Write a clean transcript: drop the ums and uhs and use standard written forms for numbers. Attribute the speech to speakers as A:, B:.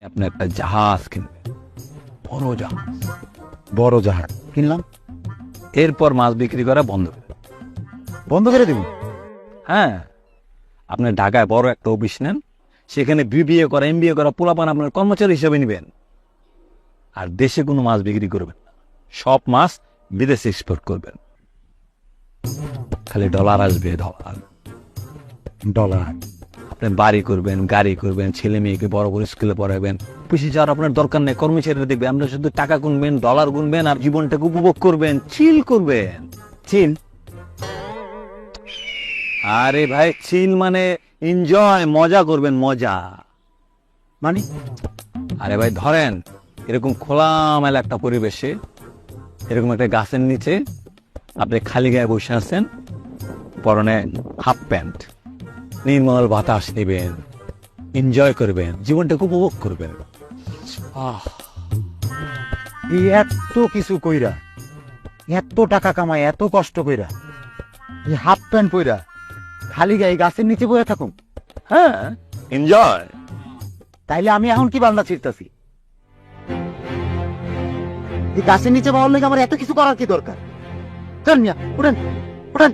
A: আপনি একটা জাহাজ কিনবেন, বড় জাহাজ।
B: বড় জাহাজ কিনলাম,
A: এরপর মাছ বিক্রি করা বন্ধ করে দেন।
B: বন্ধ করে দিব।
A: হ্যাঁ, আপনি ঢাকায় বড় একটা অফিস নেন, সেখানে বিবিএ করা এমবিএ করা পোলাপান আপনার কর্মচারী হিসেবে নেবেন। আর দেশে কোনো মাছ বিক্রি করবেন না, সব মাছ বিদেশে এক্সপোর্ট করবেন। খালি ডলার আসবে, ডলার।
B: ডলার
A: আপনি বাড়ি করবেন, গাড়ি করবেন, ছেলে মেয়েকে বড় বড় স্কুলে পড়াবেন, বেশি যাওয়ার আপনার দরকার নেই। কর্মচারীরা দেখবে আপনি শুধু টাকা গুনবেন, ডলার গুনবেন, আর জীবনটাকে উপভোগ করবেন, চিল করবেন।
B: চীন
A: আরে ভাই, চিল মানে এনজয়, মজা করবেন, মজা।
B: মানে
A: আরে ভাই ধরেন, এরকম খোলামেলা একটা পরিবেশে, এরকম একটা গাছের নিচে আপনি খালি গায়ে বসে আছেন, পরনে হাফ প্যান্ট, নির্মল বাতাস নেবেন, এনজয় করবেন, জীবনটাকে উপভোগ করবেন। আহ,
B: এই এত কিছু কইরা, এত টাকা কামাই, এত কষ্ট কইরা, এই হাফ প্যান্ট পইরা খালি গায়ে গাছের নিচে বসে থাকুন,
A: হ্যাঁ, এনজয়।
B: তাইলে আমি এখন কি বান্না ছিড়তাছি? এই গাছের নিচে বওয়ার লেগে আমার এত কিছু করার কি দরকার? চল মিয়া, উঠেন উঠেন।